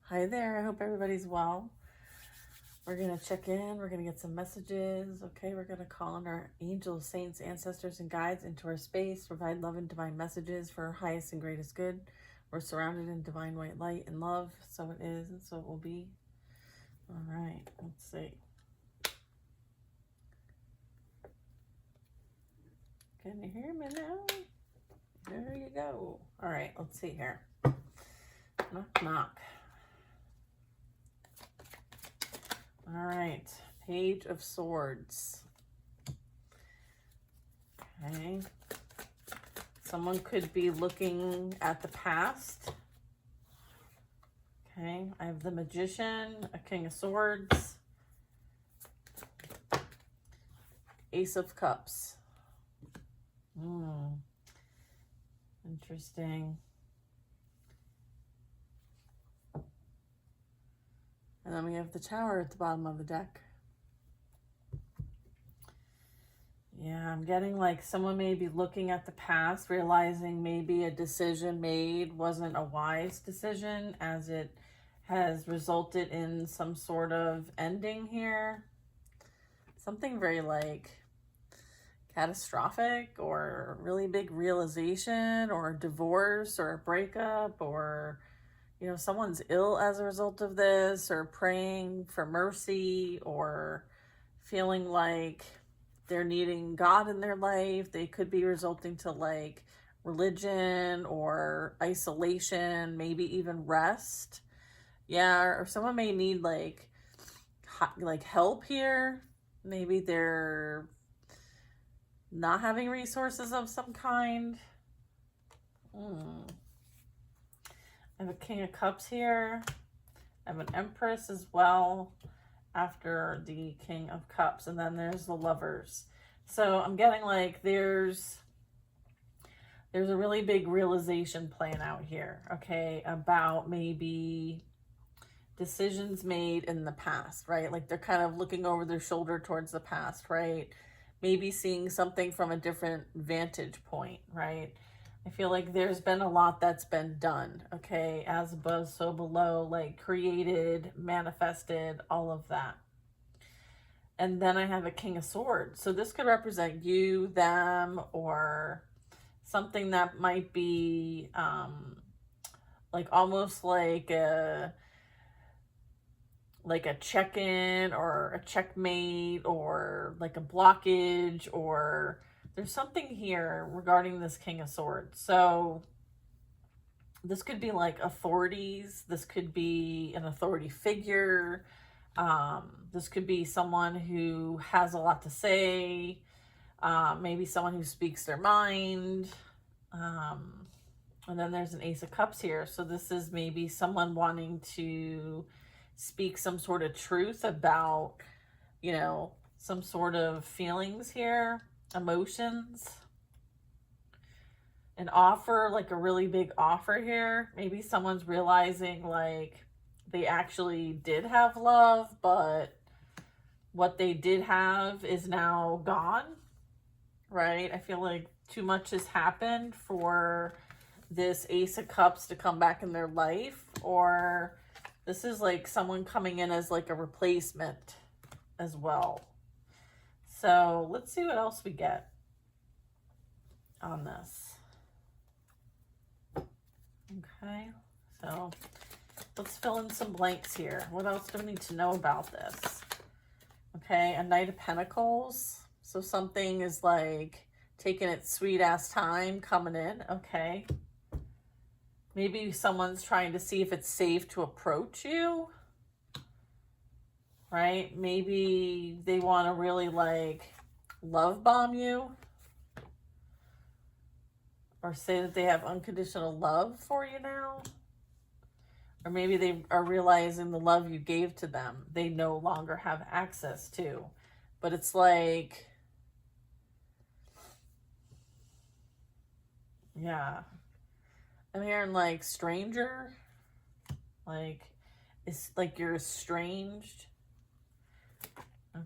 Hi there, I hope everybody's well. We're going to check in, we're going to get some messages. Okay, we're going to call on our angels, saints, ancestors, and guides into our space, provide love and divine messages for our highest and greatest good. We're surrounded in divine white light and love, so it is and so it will be. All right, let's see. Can you hear me now? There you go. All right, let's see here. Knock, knock. All right, Page of Swords. Okay. Someone could be looking at the past. Okay, I have the Magician, a King of Swords, Ace of Cups. Interesting. And then we have the Tower at the bottom of the deck. Yeah, I'm getting like someone may be looking at the past, realizing maybe a decision made wasn't a wise decision, as it has resulted in some sort of ending here. Something very like catastrophic or really big realization or a divorce or a breakup, or you know, someone's ill as a result of this, or praying for mercy, or feeling like they're needing God in their life. They could be resulting to like religion or isolation, maybe even rest. Yeah, or someone may need like help here. Maybe they're not having resources of some kind. I have a King of Cups here. I have an Empress as well after the King of Cups. And then there's the Lovers. So I'm getting like there's a really big realization playing out here, okay, about maybe decisions made in the past, right? Like they're kind of looking over their shoulder towards the past, right? Maybe seeing something from a different vantage point, right? I feel like there's been a lot that's been done, okay? As above, so below, like created, manifested, all of that. And then I have a King of Swords. So this could represent you, them, or something that might be like almost like a check-in or a checkmate, or like a blockage, or there's something here regarding this King of Swords. So this could be like authorities. This could be an authority figure. This could be someone who has a lot to say. Maybe someone who speaks their mind. And then there's an Ace of Cups here. So this is maybe someone wanting to speak some sort of truth about, you know, some sort of feelings here, emotions. An offer, like a really big offer here. Maybe someone's realizing like they actually did have love, but what they did have is now gone, right? I feel like too much has happened for this Ace of Cups to come back in their life, or this is like someone coming in as like a replacement as well. So let's see what else we get on this. Okay, so let's fill in some blanks here. What else do we need to know about this? Okay, a Knight of Pentacles. So something is like taking its sweet ass time coming in. Okay. Maybe someone's trying to see if it's safe to approach you. Right? Maybe they want to really like love bomb you, or say that they have unconditional love for you now. Or maybe they are realizing the love you gave to them, they no longer have access to. But it's like, yeah. I'm hearing like stranger. Like, it's like you're estranged.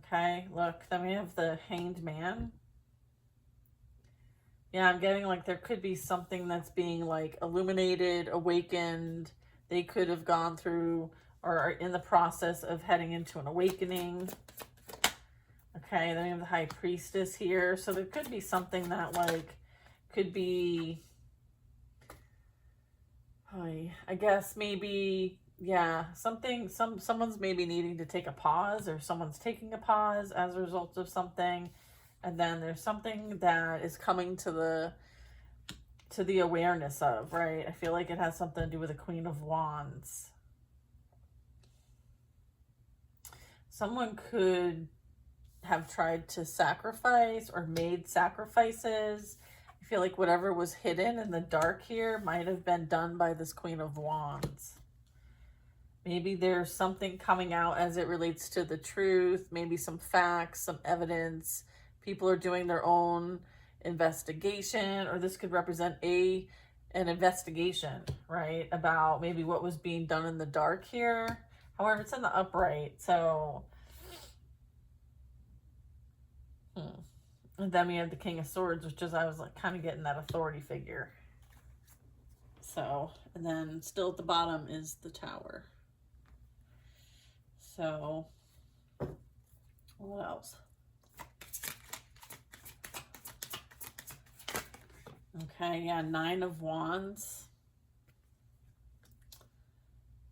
Okay, look, then we have the Hanged Man. Yeah, I'm getting like there could be something that's being like illuminated, awakened, They could have gone through or are in the process of heading into an awakening. Okay, then we have the High Priestess here. So there could be something that like could be, I guess maybe, yeah, someone's maybe needing to take a pause, or someone's taking a pause as a result of something. And then there's something that is coming to the awareness of, right? I feel like it has something to do with the Queen of Wands. Someone could have tried to sacrifice or made sacrifices. I feel like whatever was hidden in the dark here might have been done by this Queen of Wands. Maybe there's something coming out as it relates to the truth, maybe some facts, some evidence. People are doing their own investigation, or this could represent an investigation, right? About maybe what was being done in the dark here. However, it's in the upright, so and then we have the King of Swords, which is, I was like kind of getting that authority figure. So, and then still at the bottom is the Tower. So, what else? Okay, yeah, Nine of Wands.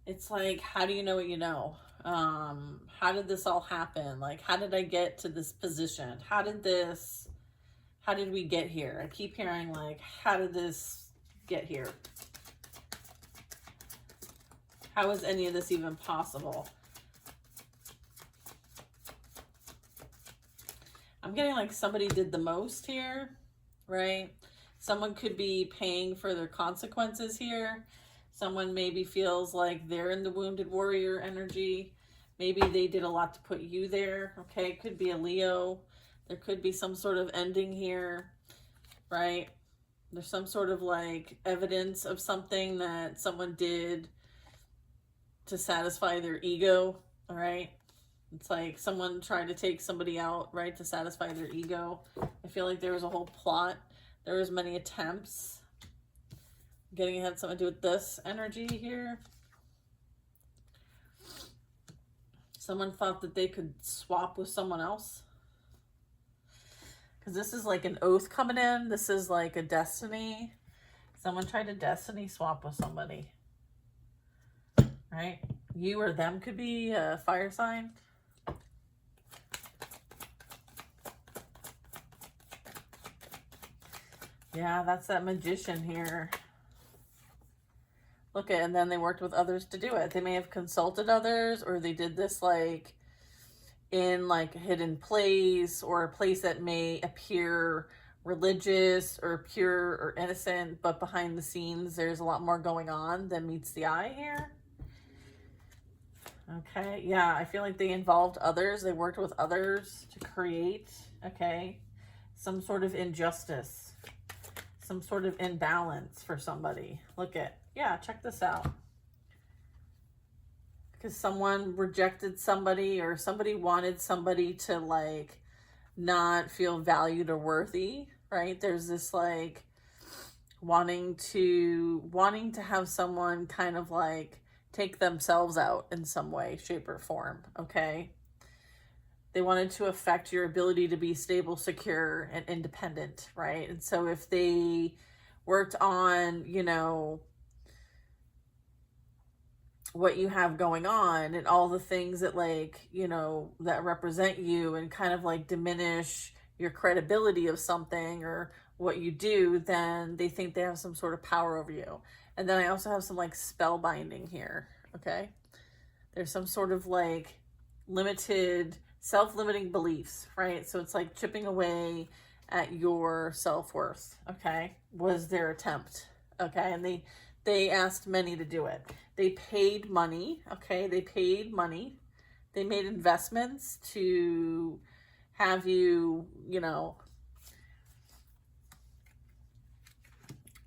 It's like, how do you know what you know? How did this all happen? Like, how did I get to this position? How did we get here? I keep hearing like, how did this get here? How is any of this even possible? I'm getting like somebody did the most here, right? Someone could be paying for their consequences here. Someone maybe feels like they're in the wounded warrior energy. Maybe they did a lot to put you there. Okay, it could be a Leo. There could be some sort of ending here, right? There's some sort of like evidence of something that someone did to satisfy their ego, all right? It's like someone tried to take somebody out, right, to satisfy their ego. I feel like there was a whole plot. There was many attempts. Getting it had something to do with this energy here. Someone thought that they could swap with someone else. Because this is like an oath coming in. This is like a destiny. Someone tried to destiny swap with somebody. Right? You or them could be a fire sign. Yeah, that's that Magician here. Look at, and then they worked with others to do it. They may have consulted others, or they did this like in like a hidden place, or a place that may appear religious or pure or innocent, but behind the scenes there's a lot more going on than meets the eye here. Okay, yeah, I feel like they involved others. They worked with others to create, okay, some sort of injustice, some sort of imbalance for somebody. Look at, yeah, check this out. Because someone rejected somebody, or somebody wanted somebody to like not feel valued or worthy, right? There's this like wanting to have someone kind of like take themselves out in some way, shape, or form, okay? They wanted to affect your ability to be stable, secure, and independent, right? And so if they worked on, you know, what you have going on and all the things that like, you know, that represent you, and kind of like diminish your credibility of something or what you do, then they think they have some sort of power over you. And then I also have some like spell binding here, okay? There's some sort of like limited, self-limiting beliefs, right? So it's like chipping away at your self-worth, okay? Was their attempt, okay? And they asked many to do it. They paid money, okay? They paid money. They made investments to have you, you know,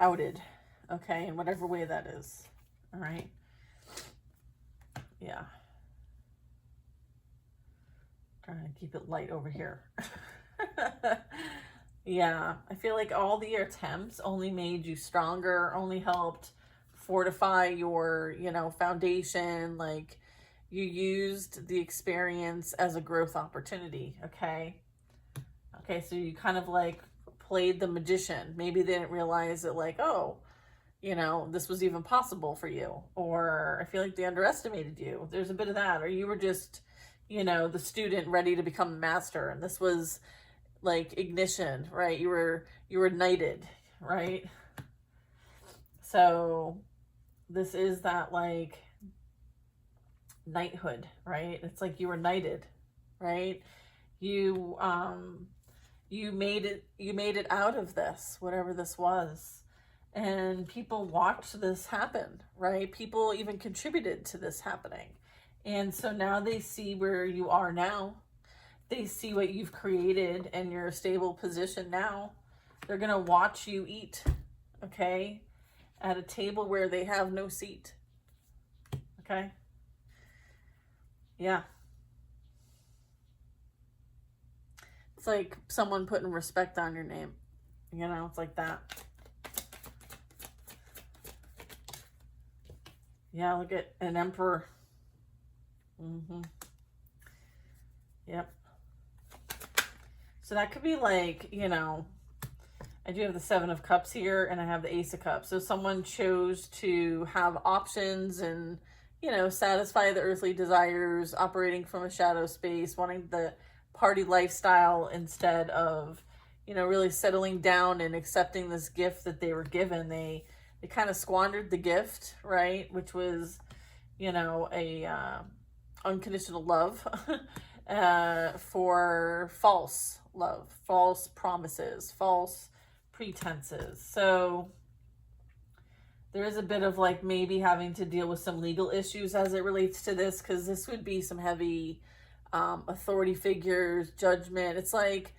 outed, okay? In whatever way that is, all right? Yeah. Trying to keep it light over here. Yeah, I feel like all the attempts only made you stronger, only helped fortify your, foundation. Like, you used the experience as a growth opportunity. Okay, so you kind of like played the magician. Maybe they didn't realize that, like, oh, this was even possible for you. Or I feel like they underestimated you. There's a bit of that. Or you were just, the student ready to become a master. And this was like ignition, right? You were knighted, right? So this is that like knighthood, right? It's like you were knighted, right? You made it out of this, whatever this was. And people watched this happen, right? People even contributed to this happening. And so now they see where you are now. They see what you've created and your stable position now. They're going to watch you eat, okay, at a table where they have no seat. Okay? Yeah. It's like someone putting respect on your name. It's like that. Yeah, look at an emperor. Yep. So that could be like, I do have the 7 of Cups here and I have the Ace of Cups. So someone chose to have options and, satisfy the earthly desires, operating from a shadow space, wanting the party lifestyle instead of, really settling down and accepting this gift that they were given. They kind of squandered the gift, right? Which was, a unconditional love for false love, false promises, false pretenses. So there is a bit of like maybe having to deal with some legal issues as it relates to this, because this would be some heavy authority figures, judgment. It's like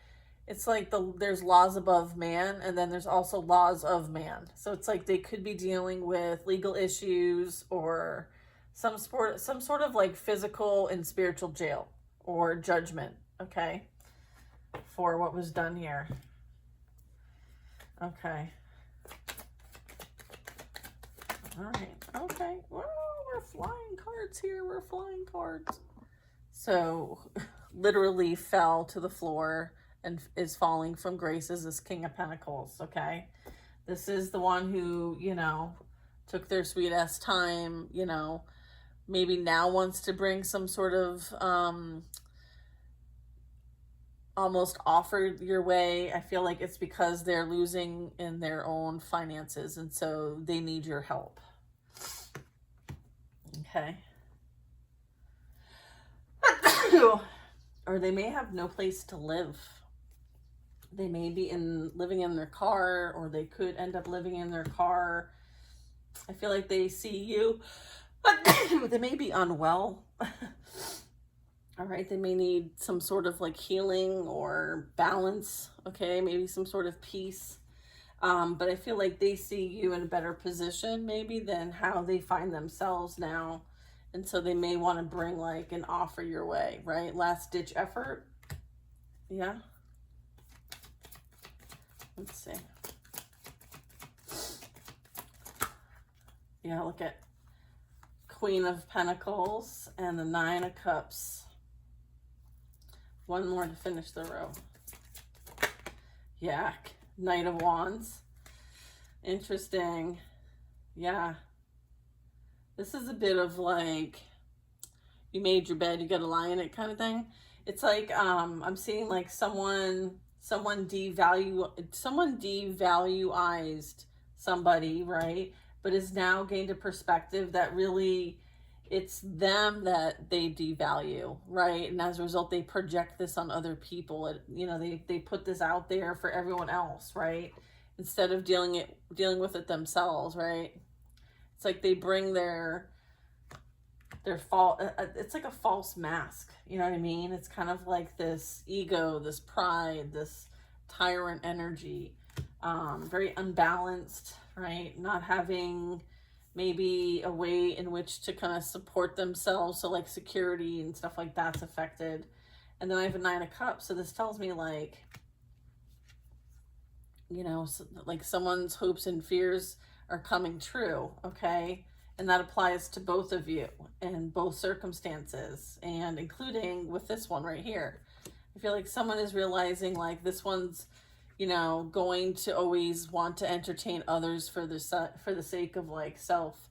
there's laws above man, and then there's also laws of man. So it's like they could be dealing with legal issues or some sort of like physical and spiritual jail or judgment, okay, for what was done here. Okay. All right. Okay. Well, we're flying cards here. We're flying cards. So, literally fell to the floor and is falling from grace as this King of Pentacles, okay? This is the one who, took their sweet ass time, maybe now wants to bring some sort of almost offered your way. I feel like it's because they're losing in their own finances, and so they need your help. Okay. Or they may have no place to live. They may be living in their car, or they could end up living in their car. I feel like they see you. They may be unwell. All right, they may need some sort of like healing or balance, okay, maybe some sort of peace. But I feel like they see you in a better position maybe than how they find themselves now. And so they may want to bring like an offer your way, right? Last ditch effort. Yeah. Let's see. Yeah, look at Queen of Pentacles and the 9 of Cups. One more to finish the row. Yeah, Knight of Wands. Interesting. Yeah. This is a bit of like, you made your bed, you gotta lie in it kind of thing. It's like, I'm seeing like someone devaluized somebody, right? But is now gained a perspective that really it's them that they devalue, right? And as a result, they project this on other people. They put this out there for everyone else, right? Instead of dealing with it themselves, right? It's like they bring their fault. It's like a false mask. You know what I mean? It's kind of like this ego, this pride, this tyrant energy, very unbalanced, right? Not having maybe a way in which to kind of support themselves. So like security and stuff like that's affected. And then I have a 9 of Cups. So this tells me like, like someone's hopes and fears are coming true, okay? And that applies to both of you in both circumstances, and including with this one right here. I feel like someone is realizing like this one's, you know, going to always want to entertain others for the sake of like self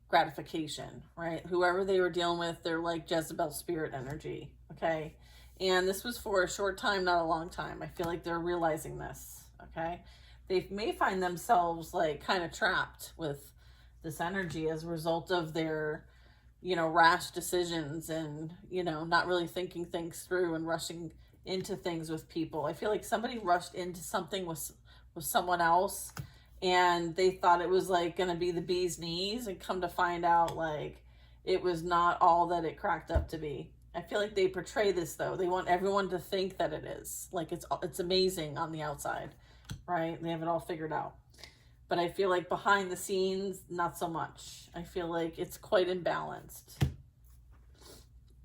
gratification, right? Whoever they were dealing with, they're like Jezebel spirit energy, okay? And this was for a short time, not a long time. I feel like they're realizing this, okay? They may find themselves like kind of trapped with this energy as a result of their, you know, rash decisions and, you know, not really thinking things through and rushing into things with people. I feel like somebody rushed into something with someone else and they thought it was like going to be the bee's knees, and come to find out like it was not all that it cracked up to be. I feel like they portray this though. They want everyone to think that it is. Like it's amazing on the outside, right? They have it all figured out. But I feel like behind the scenes, not so much. I feel like it's quite imbalanced.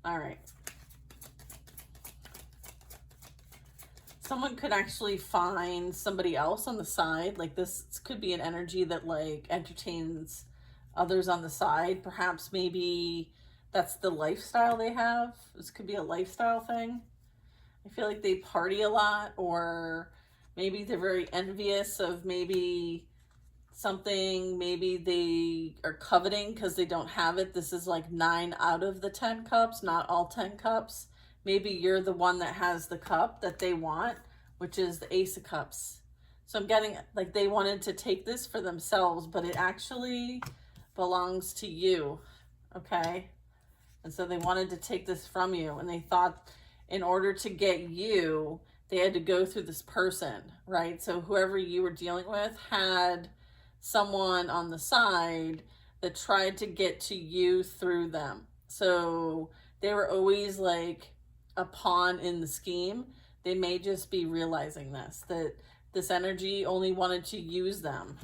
All right. Someone could actually find somebody else on the side. Like this could be an energy that like entertains others on the side. Perhaps maybe that's the lifestyle they have. This could be a lifestyle thing. I feel like they party a lot, or maybe they're very envious of maybe something, maybe they are coveting because they don't have it. This is like 9 out of the 10 cups, not all 10 cups. Maybe you're the one that has the cup that they want, which is the Ace of Cups. So I'm getting like they wanted to take this for themselves, but it actually belongs to you, okay? And so they wanted to take this from you, and they thought in order to get you, they had to go through this person, right? So whoever you were dealing with had someone on the side that tried to get to you through them. So they were always like a pawn in the scheme. They may just be realizing this, that this energy only wanted to use them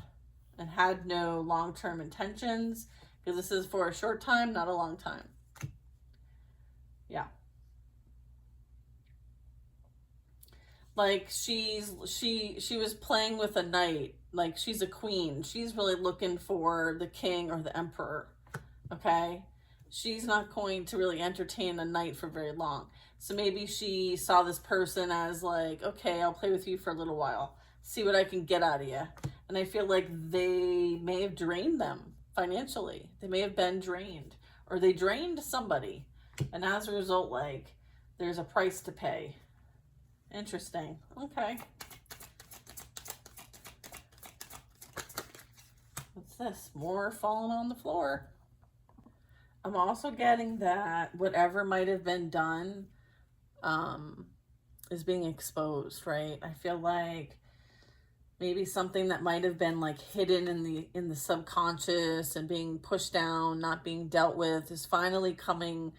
and had no long-term intentions, because this is for a short time, not a long time. Yeah. Like she was playing with a knight, like she's a queen. She's really looking for the king or the emperor, okay? She's not going to really entertain a knight for very long. So maybe she saw this person as like, okay, I'll play with you for a little while, see what I can get out of you. And I feel like they may have drained them financially. They may have been drained, or they drained somebody. And as a result, like, there's a price to pay. Interesting. Okay. What's this? More falling on the floor. I'm also getting that whatever might have been done is being exposed, right? I feel like maybe something that might have been like hidden in the subconscious and being pushed down, not being dealt with, is finally coming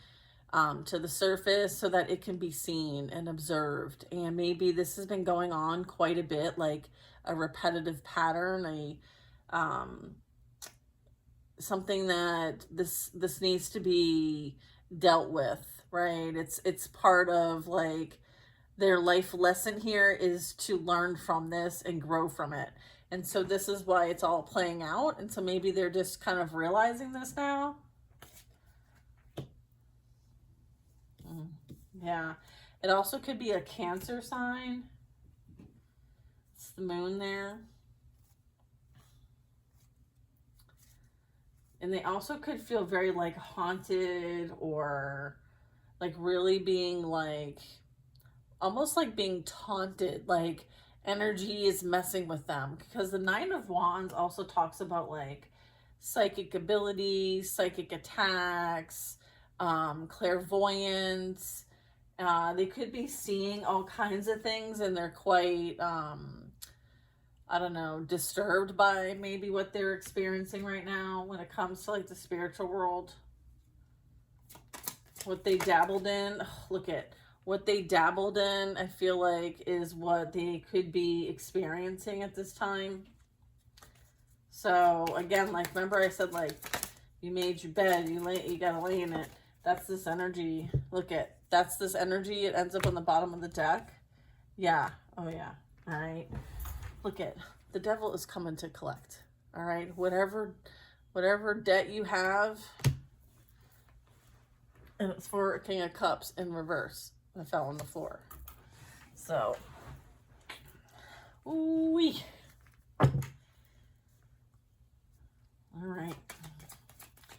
to the surface so that it can be seen and observed. And maybe this has been going on quite a bit, like a repetitive pattern, something that this needs to be dealt with, right? It's part of like their life lesson here is to learn from this and grow from it. And so this is why it's all playing out. And so maybe they're just kind of realizing this now. Yeah. It also could be a Cancer sign. It's the moon there. And they also could feel very like haunted, or like really being like, almost like being taunted, like energy is messing with them. Because the 9 of Wands also talks about like psychic abilities, psychic attacks, clairvoyance. They could be seeing all kinds of things, and they're quite, I don't know, disturbed by maybe what they're experiencing right now when it comes to like the spiritual world. What they dabbled in, look at what they dabbled in, I feel like is what they could be experiencing at this time. So again, like, remember I said, like, you made your bed, you gotta lay in it. That's this energy. Look at, that's this energy. It ends up on the bottom of the deck. Yeah. Oh yeah. All right. Look at, the devil is coming to collect. All right, whatever debt you have, and it's for a King of Cups in reverse. It fell on the floor. So, ooh-wee. All right.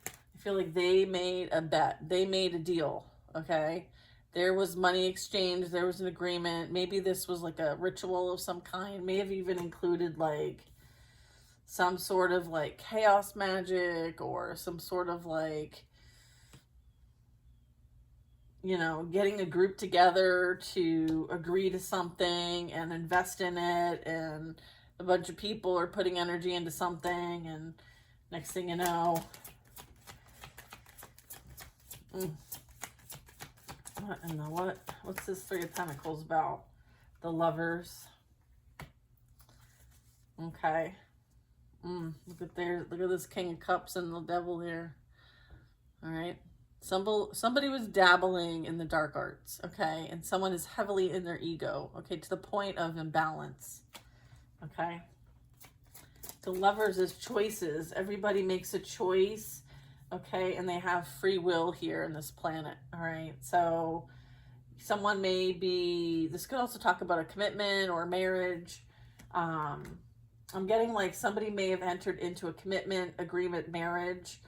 I feel like they made a bet. They made a deal, okay? There was money exchange. There was an agreement. Maybe this was like a ritual of some kind. May have even included like some sort of like chaos magic or some sort of like, you know, getting a group together to agree to something and invest in it, and a bunch of people are putting energy into something, and next thing you know, what in the what's this Three of Pentacles about? The Lovers. Okay. Look at this King of Cups and the Devil there. All right. Somebody was dabbling in the dark arts, okay? And someone is heavily in their ego, okay, to the point of imbalance, okay? The Lovers is choices. Everybody makes a choice, okay? And they have free will here in this planet, all right? So someone may be, this could also talk about a commitment or a marriage. I'm getting like somebody may have entered into a commitment, agreement, marriage,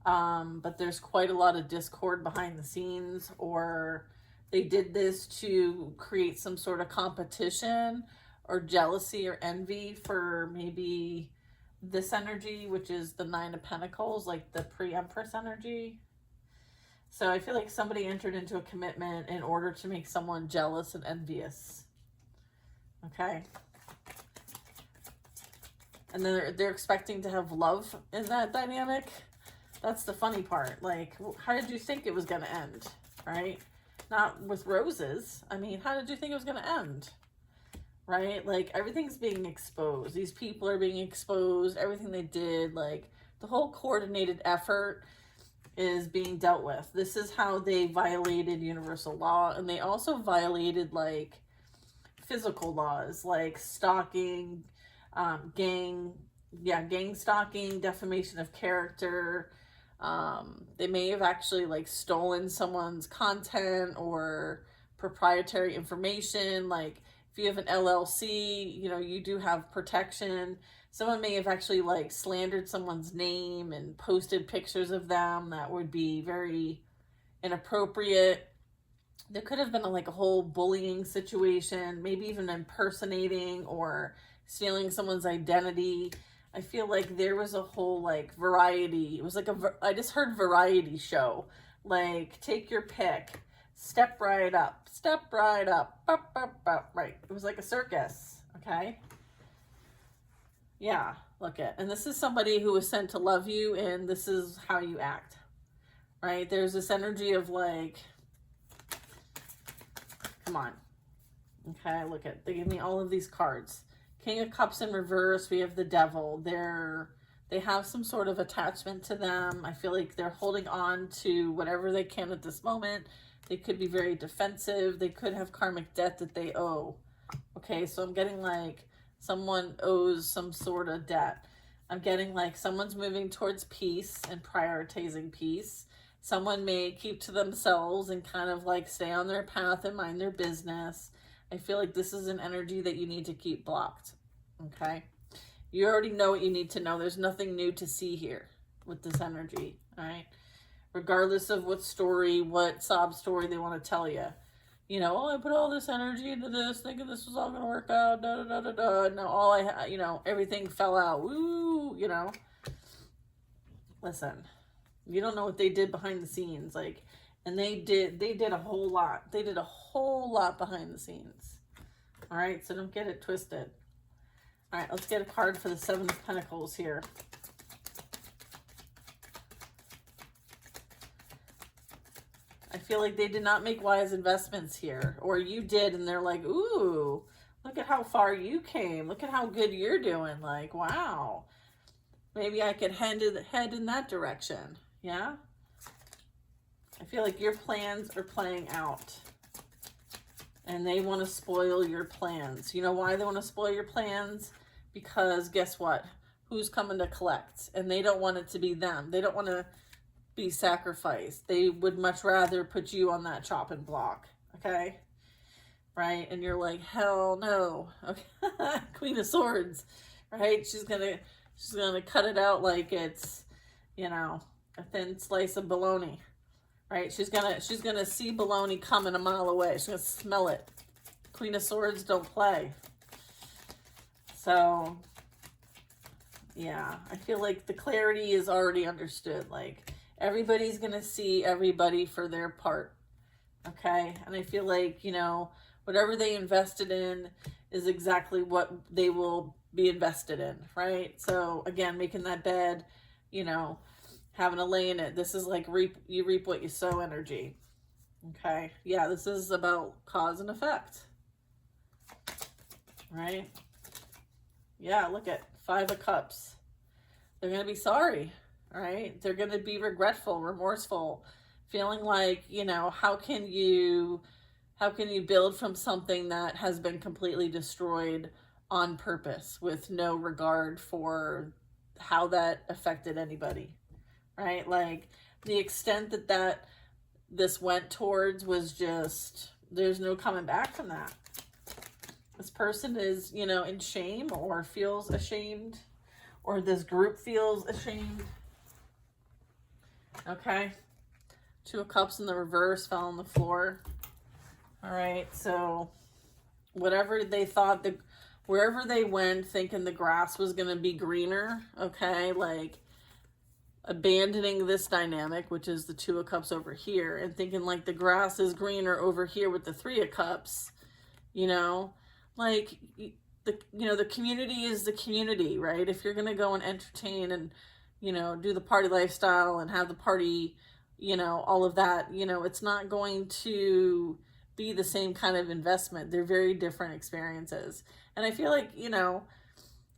but there's quite a lot of discord behind the scenes, or they did this to create some sort of competition or jealousy or envy for maybe this energy, which is the Nine of Pentacles, like the pre-Empress energy. So I feel like somebody entered into a commitment in order to make someone jealous and envious. Okay. And then they're expecting to have love in that dynamic. That's the funny part. Like, how did you think it was going to end, right? Not with roses. I mean, how did you think it was going to end, right? Like, everything's being exposed. These people are being exposed. Everything they did, like, the whole coordinated effort is being dealt with. This is how they violated universal law. And they also violated, like, physical laws, like stalking, gang stalking, defamation of character. They may have actually like stolen someone's content or proprietary information. Like if you have an LLC, you know, you do have protection. Someone may have actually like slandered someone's name and posted pictures of them that would be very inappropriate. There could have been like a whole bullying situation, maybe even impersonating or stealing someone's identity. I feel like there was a whole like variety. It was like I just heard variety show. Like take your pick, step right up, right. It was like a circus, okay? Yeah, look at. And this is somebody who was sent to love you, and this is how you act, right? There's this energy of like, come on. Okay, look at, they give me all of these cards. King of Cups in reverse, we have the Devil. They have some sort of attachment to them. I feel like they're holding on to whatever they can at this moment. They could be very defensive. They could have karmic debt that they owe. Okay, so I'm getting like someone owes some sort of debt. I'm getting like someone's moving towards peace and prioritizing peace. Someone may keep to themselves and kind of like stay on their path and mind their business. I feel like this is an energy that you need to keep blocked, okay? You already know what you need to know. There's nothing new to see here with this energy, all right? Regardless of what story, what sob story they want to tell you. You know, oh, I put all this energy into this, thinking this was all going to work out, da-da-da-da-da. Now you know, everything fell out. Woo, you know. Listen, you don't know what they did behind the scenes, like, and they did a whole lot. They did a whole lot behind the scenes. All right, so don't get it twisted. All right, let's get a card for the Seven of Pentacles here. I feel like they did not make wise investments here, or you did, and they're like, ooh, look at how far you came. Look at how good you're doing. Like, wow, maybe I could head in that direction. Yeah. I feel like your plans are playing out, and they want to spoil your plans. You know why they want to spoil your plans? Because guess what? who's coming to collect, and they don't want it to be them. They don't want to be sacrificed. They would much rather put you on that chopping block. Okay. Right. And you're like, hell no. Okay. Queen of Swords. Right. She's gonna cut it out like it's, a thin slice of bologna. Right. She's gonna see bologna coming a mile away. She's gonna smell it. Queen of Swords don't play. So yeah, I feel like the clarity is already understood. Like, everybody's going to see everybody for their part. Okay. And I feel like, whatever they invested in is exactly what they will be invested in. Right. So again, making that bed, having to lay in it. This is like you reap what you sow energy. Okay. Yeah. This is about cause and effect. Right. Yeah. Look at 5 of Cups. They're going to be sorry. Right? They're going to be regretful, remorseful, feeling like, how can you build from something that has been completely destroyed on purpose with no regard for how that affected anybody, right? Like, the extent that this went towards was just, there's no coming back from that. This person is, in shame or feels ashamed, or this group feels ashamed. Okay. 2 of Cups in the reverse fell on the floor. All right. So whatever they thought, wherever they went thinking the grass was going to be greener. Okay. Like, abandoning this dynamic, which is the 2 of Cups over here, and thinking like the grass is greener over here with the 3 of Cups, like, the community is the community, right? If you're going to go and entertain and, do the party lifestyle and have the party, all of that, it's not going to be the same kind of investment. They're very different experiences. And I feel like,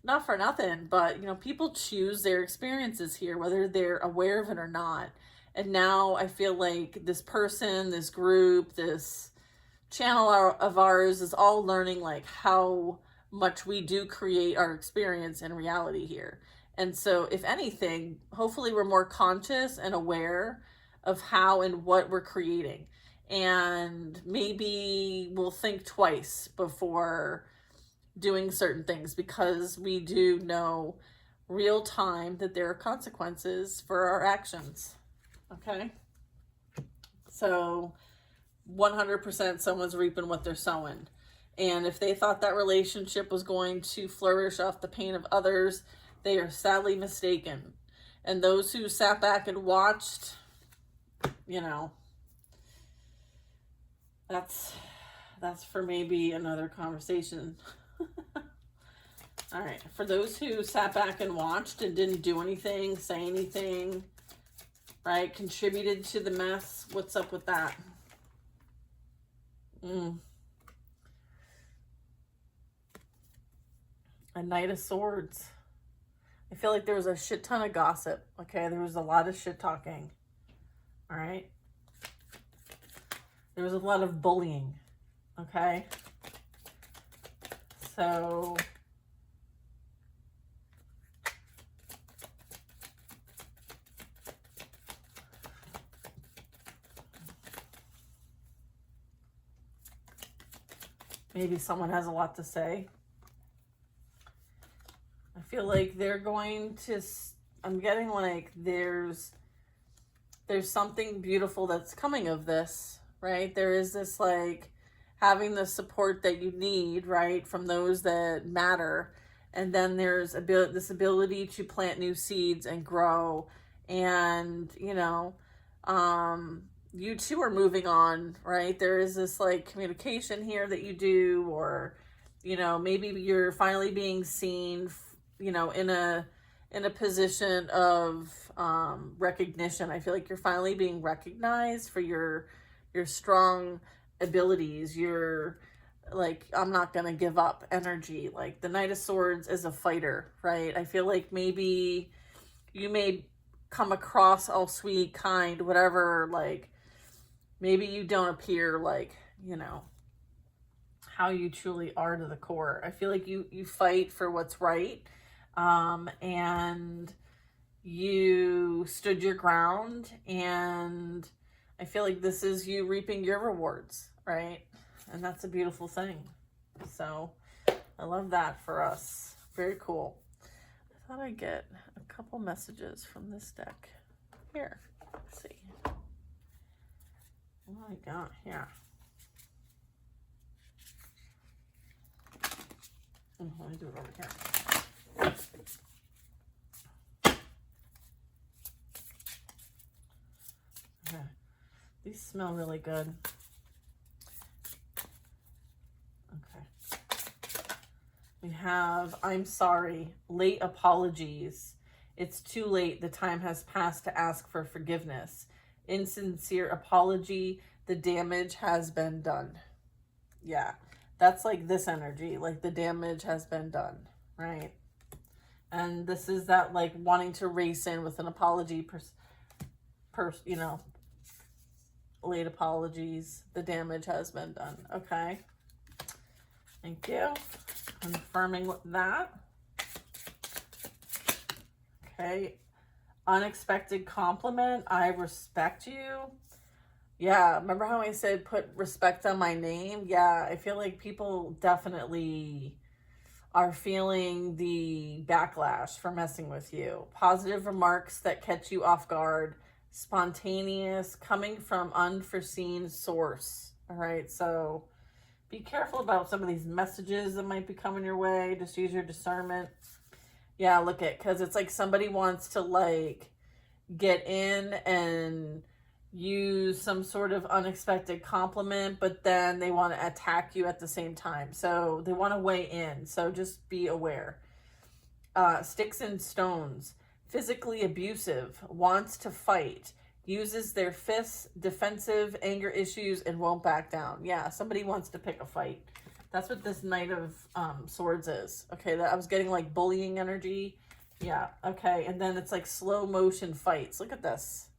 not for nothing, but, people choose their experiences here, whether they're aware of it or not. And now I feel like this person, this group, this channel of ours is all learning like how much we do create our experience in reality here. And so if anything, hopefully we're more conscious and aware of how and what we're creating. And maybe we'll think twice before doing certain things, because we do know real time that there are consequences for our actions. Okay. So 100% someone's reaping what they're sowing. And if they thought that relationship was going to flourish off the pain of others, they are sadly mistaken. And those who sat back and watched, that's for maybe another conversation. All right. For those who sat back and watched and didn't do anything, say anything, right, contributed to the mess, what's up with that? A Knight of Swords. I feel like there was a shit ton of gossip. Okay, there was a lot of shit talking. All right. There was a lot of bullying. Okay. So maybe someone has a lot to say. I feel like they're going to, I'm getting like there's something beautiful that's coming of this, right? There is this like having the support that you need, right, from those that matter. And then there's this ability to plant new seeds and grow. And, you two are moving on, right? There is this like communication here that you do, or, maybe you're finally being seen, in a position of recognition. I feel like you're finally being recognized for your strong abilities, your like, I'm not gonna give up energy. Like, the Knight of Swords is a fighter, right? I feel like maybe you may come across all sweet, kind, whatever, like maybe you don't appear like, how you truly are to the core. I feel like you fight for what's right. and you stood your ground, and I feel like this is you reaping your rewards, right? And that's a beautiful thing. So I love that for us. Very cool. I thought I'd get a couple messages from this deck. Here, let's see. What I got here. Let me do it over here. Okay. These smell really good. Okay. We have, I'm sorry, late apologies. It's too late. The time has passed to ask for forgiveness. Insincere apology. The damage has been done. Yeah. That's like this energy, like the damage has been done, right? And this is that like wanting to race in with an apology, you know, late apologies. The damage has been done. Okay. Thank you. Confirming that. Okay. Unexpected compliment. I respect you. Yeah, remember how I said put respect on my name? Yeah, I feel like people definitely are feeling the backlash for messing with you. Positive remarks that catch you off guard, spontaneous, coming from unforeseen source. All right, so be careful about some of these messages that might be coming your way. Just use your discernment. Yeah, look at, because it's like somebody wants to like get in and use some sort of unexpected compliment, but then they want to attack you at the same time. So they want to weigh in. So just be aware. Sticks and stones. Physically abusive. Wants to fight. Uses their fists. Defensive. Anger issues and won't back down. Yeah, somebody wants to pick a fight. That's what this Knight of Swords is. Okay, that I was getting like bullying energy. Yeah, okay. And then it's like slow motion fights. Look at this.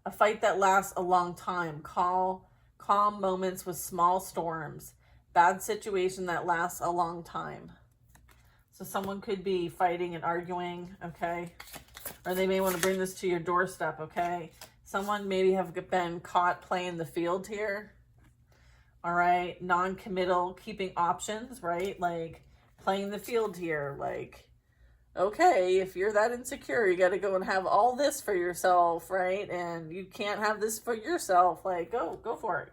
A fight that lasts a long time. Calm moments with small storms. Bad situation that lasts a long time. So someone could be fighting and arguing, okay? Or they may want to bring this to your doorstep, okay? Someone maybe have been caught playing the field here. All right? Non-committal, keeping options, right? Like playing the field here, like, okay, if you're that insecure, you got to go and have all this for yourself, right? And you can't have this for yourself. Like, go for it,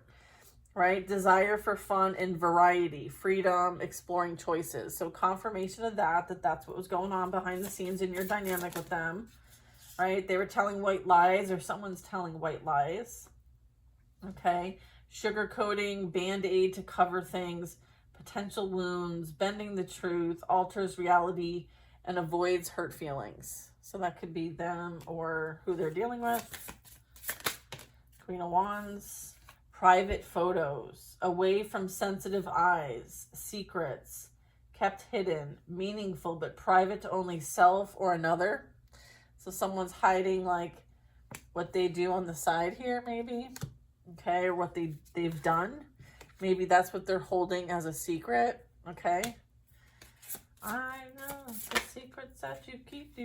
right? Desire for fun and variety, freedom, exploring choices. So confirmation of that's what was going on behind the scenes in your dynamic with them, right? They were telling white lies, or someone's telling white lies, okay? Sugarcoating, band-aid to cover things, potential wounds, bending the truth, alters reality, and avoids hurt feelings. So that could be them or who they're dealing with. Queen of Wands. Private photos. Away from sensitive eyes. Secrets. Kept hidden. Meaningful but private to only self or another. So someone's hiding like what they do on the side here maybe. Okay, or what they've done. Maybe that's what they're holding as a secret. Okay. I know the secrets that you keep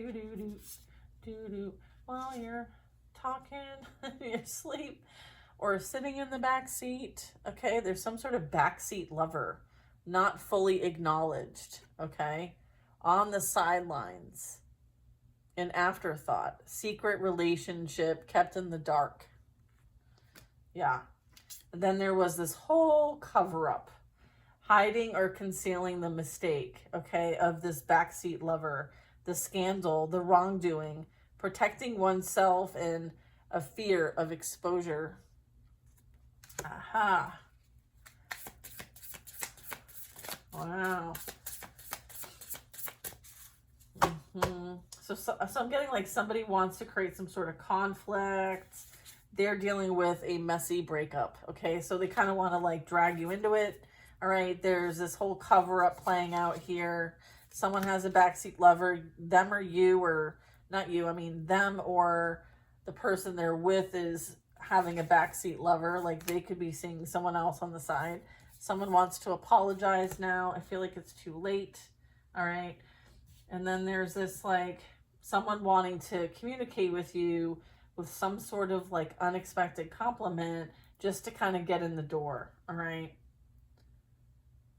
while you're talking in your sleep or sitting in the back seat. Okay, there's some sort of backseat lover, not fully acknowledged. Okay, on the sidelines, an afterthought, secret relationship kept in the dark. Yeah, and then there was this whole cover-up. Hiding or concealing the mistake, okay, of this backseat lover, the scandal, the wrongdoing, protecting oneself and a fear of exposure. Aha. Wow. So I'm getting like somebody wants to create some sort of conflict. They're dealing with a messy breakup, okay? So they kind of want to like drag you into it. All right, there's this whole cover-up playing out here. Someone has a backseat lover, them or you, or not you, I mean them or the person they're with is having a backseat lover. Like they could be seeing someone else on the side. Someone wants to apologize now. I feel like it's too late. All right. And then there's this like someone wanting to communicate with you with some sort of like unexpected compliment just to kind of get in the door. All right.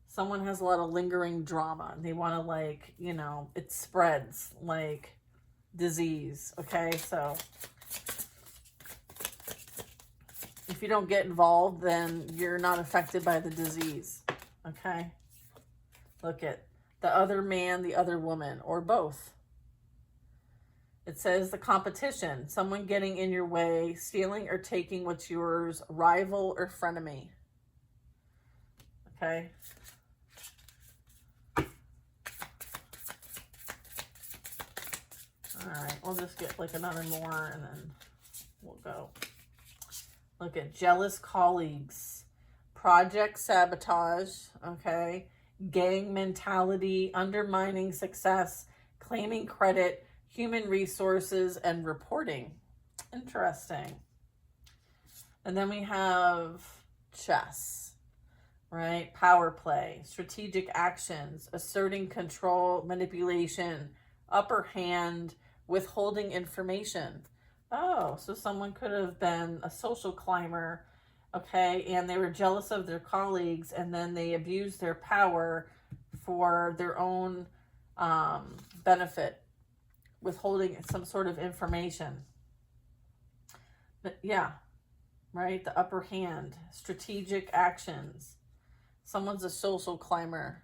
Someone has a lot of lingering drama and they want to like, you know, it spreads like disease. Okay. So if you don't get involved, then you're not affected by the disease. Okay. Look at the other man, the other woman, or both. It says the competition, someone getting in your way, stealing or taking what's yours, rival or frenemy. Okay. All right, we'll just get like another more and then we'll go. Look at jealous colleagues, project sabotage, okay, gang mentality, undermining success, claiming credit, human resources, and reporting. Interesting. And then we have chess, right? Power play, strategic actions, asserting control, manipulation, upper hand, withholding information. Oh, so someone could have been a social climber, okay, and they were jealous of their colleagues, and then they abused their power for their own benefit, withholding some sort of information. But yeah, right, the upper hand, strategic actions. Someone's a social climber,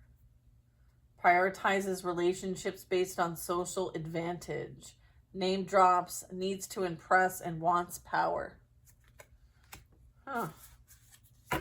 prioritizes relationships based on social advantage, name drops, needs to impress, and wants power. Huh. I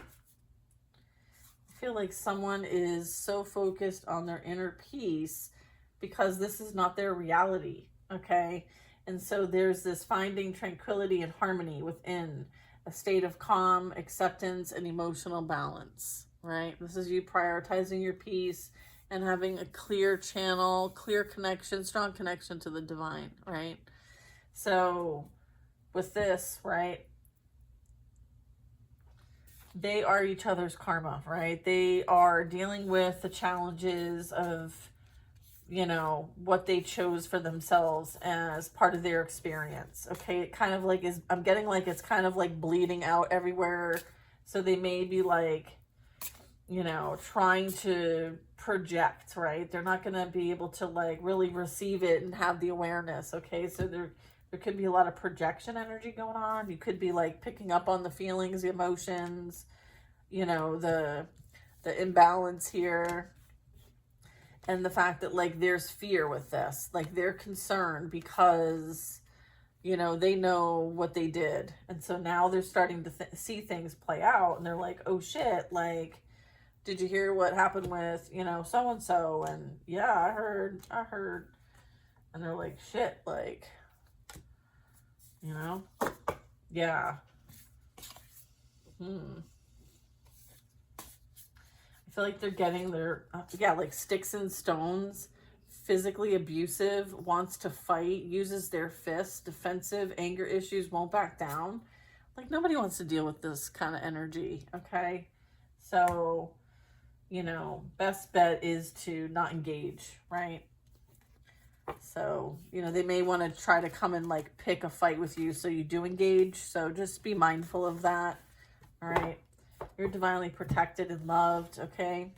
feel like someone is so focused on their inner peace because this is not their reality, okay? And so there's this finding tranquility and harmony within a state of calm, acceptance, and emotional balance, right? This is you prioritizing your peace and having a clear channel, clear connection, strong connection to the divine, right? So with this, right, they are each other's karma, right? They are dealing with the challenges of, you know, what they chose for themselves as part of their experience. Okay, it kind of like is, I'm getting like it's kind of like bleeding out everywhere. So they may be like, you know, trying to project, right? They're not going to be able to like really receive it and have the awareness. Okay, so there could be a lot of projection energy going on. You could be like picking up on the feelings, the emotions, you know, the imbalance here. And the fact that like there's fear with this, like they're concerned because, you know, they know what they did. And so now they're starting to see things play out and they're like, oh shit, like, did you hear what happened with, you know, so-and-so? And yeah, I heard. And they're like, shit, like, you know, yeah. I feel like they're getting their, like sticks and stones, physically abusive, wants to fight, uses their fists, defensive, anger issues, won't back down. Like nobody wants to deal with this kind of energy, okay? So, you know, best bet is to not engage, right? So, you know, they may want to try to come and like pick a fight with you so you do engage. So just be mindful of that, all right? You're divinely protected and loved, okay?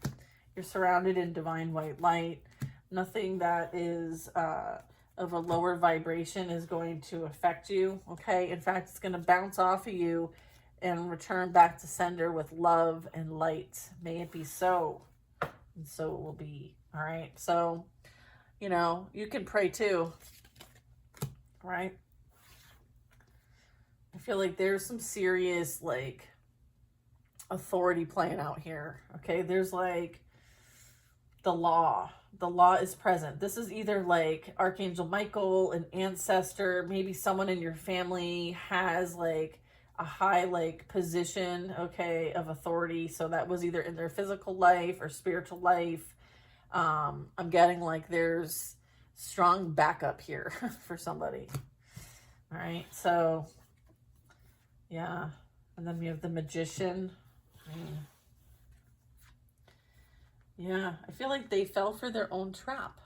You're surrounded in divine white light. Nothing that is of a lower vibration is going to affect you, okay? In fact, it's going to bounce off of you and return back to sender with love and light. May it be so, and so it will be, all right? So, you know, you can pray too, right? I feel like there's some serious, like, authority playing out here, okay? There's, like, the law. The law is present. This is either, like, Archangel Michael, an ancestor, maybe someone in your family has, like, a high like position, okay, of authority. So that was either in their physical life or spiritual life. I'm getting like there's strong backup here for somebody. All right, so yeah, and then we have the Magician. Yeah, I feel like they fell for their own trap.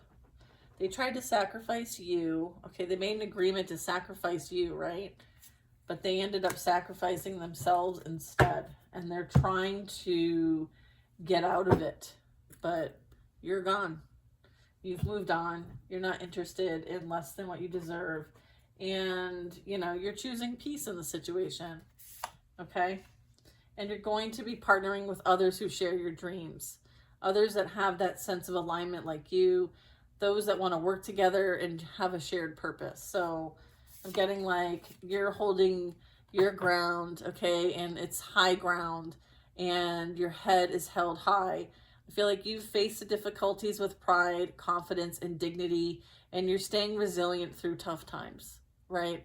They tried to sacrifice you. Okay, they made an agreement to sacrifice you, right? But they ended up sacrificing themselves instead. And they're trying to get out of it. But you're gone. You've moved on. You're not interested in less than what you deserve. And, you know, you're choosing peace in the situation. Okay? And you're going to be partnering with others who share your dreams. Others that have that sense of alignment like you. Those that want to work together and have a shared purpose. So I'm getting like you're holding your ground, okay? And it's high ground. And your head is held high. I feel like you've faced the difficulties with pride, confidence, and dignity, and you're staying resilient through tough times, right?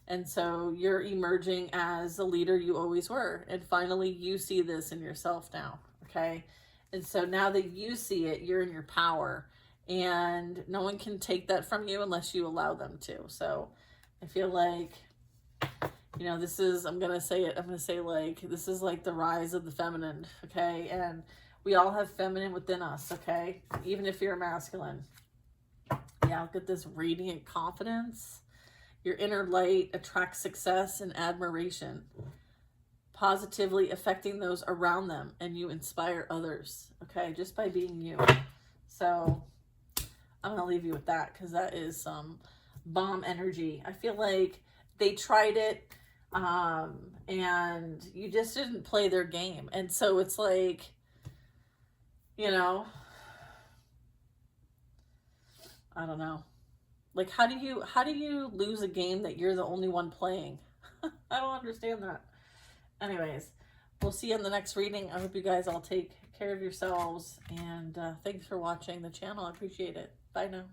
And so you're emerging as the leader you always were. And finally, you see this in yourself now, okay? And so now that you see it, you're in your power. And no one can take that from you unless you allow them to. So I feel like, you know, this is, I'm going to say like, this is like the rise of the feminine, okay? And we all have feminine within us, okay? Even if you're masculine. Yeah, look at this radiant confidence. Your inner light attracts success and admiration, positively affecting those around them, and you inspire others, okay? Just by being you. So I'm going to leave you with that because that is some bomb energy. I feel like they tried it and you just didn't play their game. And so it's like, you know, I don't know. Like, how do you lose a game that you're the only one playing? I don't understand that. Anyways, we'll see you in the next reading. I hope you guys all take care of yourselves. And thanks for watching the channel. I appreciate it. Bye now.